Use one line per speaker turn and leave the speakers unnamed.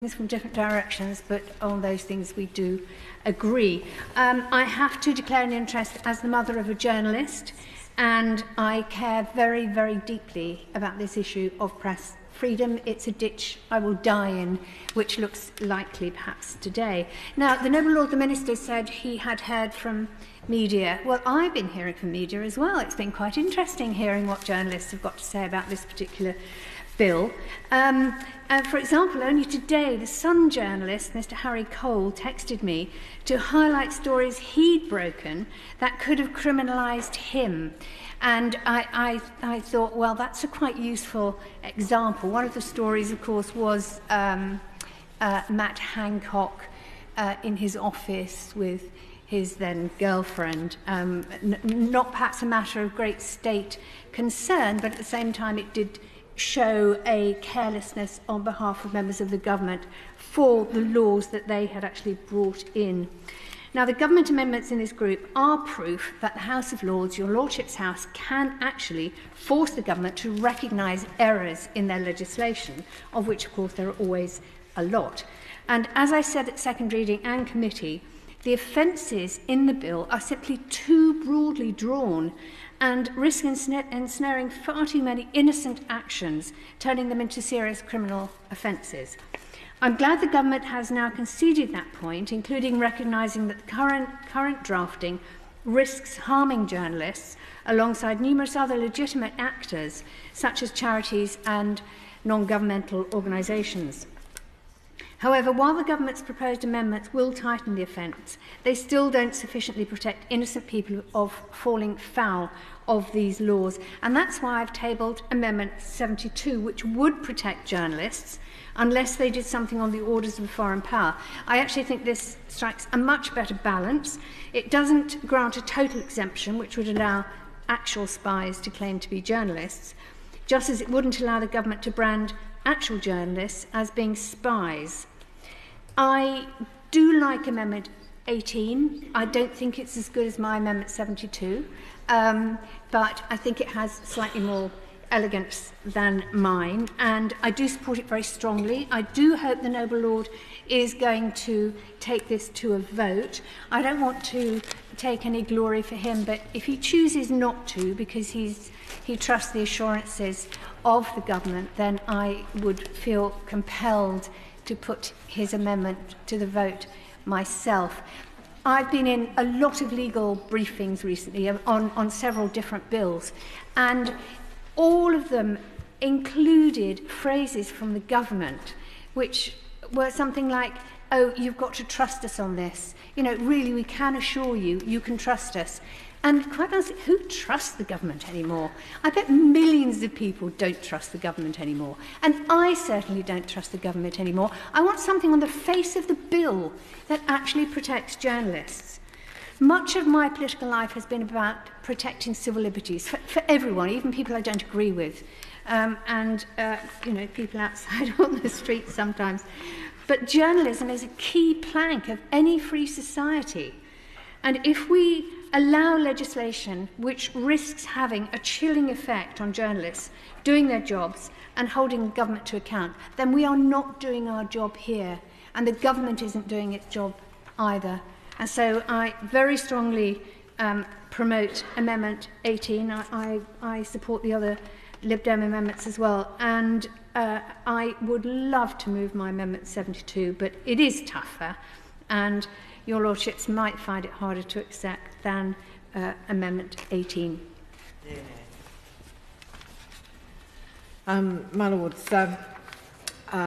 from different directions, but on those things we do agree. I have to declare an interest as the mother of a journalist, and I care very, very deeply about this issue of press freedom. It's a ditch I will die in, which looks likely perhaps today. Now, the Noble Lord the Minister said he had heard from media. Well, I've been hearing from media as well. It's been quite interesting hearing what journalists have got to say about this particular bill. For example, only today, the Sun journalist, Mr. Harry Cole, texted me to highlight stories he'd broken that could have criminalised him. And I thought, well, that's a quite useful example. One of the stories, of course, was Matt Hancock in his office with his then girlfriend. Not perhaps a matter of great state concern, but at the same time it did show a carelessness on behalf of members of the government for the laws that they had actually brought in. Now, the government amendments in this group are proof that the House of Lords, your Lordship's House, can actually force the government to recognise errors in their legislation, of which, of course, there are always a lot. And as I said at second reading and committee, the offences in the bill are simply too broadly drawn and risk ensnaring far too many innocent actions, turning them into serious criminal offences. I'm glad the government has now conceded that point, including recognising that the current drafting risks harming journalists alongside numerous other legitimate actors, such as charities and non-governmental organisations. However, while the government's proposed amendments will tighten the offence, they still don't sufficiently protect innocent people of falling foul of these laws. And that's why I've tabled Amendment 72, which would protect journalists unless they did something on the orders of a foreign power. I actually think this strikes a much better balance. It doesn't grant a total exemption, which would allow actual spies to claim to be journalists, just as it wouldn't allow the government to brand actual journalists as being spies. I do like Amendment 18. I don't think it's as good as my Amendment 72, but I think it has slightly more elegance than mine, and I do support it very strongly. I do hope the Noble Lord is going to take this to a vote. I don't want to take any glory for him, but if he chooses not to because he trusts the assurances of the government, then I would feel compelled to put his amendment to the vote myself. I've been in a lot of legal briefings recently on several different bills, and all of them included phrases from the government which were something like, oh, you've got to trust us on this. You know, really, we can assure you, you can trust us. And quite honestly, who trusts the government anymore? I bet millions of people don't trust the government anymore. And I certainly don't trust the government anymore. I want something on the face of the bill that actually protects journalists. Much of my political life has been about protecting civil liberties for everyone, even people I don't agree with, you know, people outside on the street sometimes. But journalism is a key plank of any free society. And if we allow legislation which risks having a chilling effect on journalists doing their jobs and holding the government to account, then we are not doing our job here, and the government isn't doing its job either. And so I very strongly promote Amendment 18. I support the other Lib Dem amendments as well, and I would love to move my Amendment 72, but it is tougher, and your Lordships might find it harder to accept than Amendment 18.
My Lords,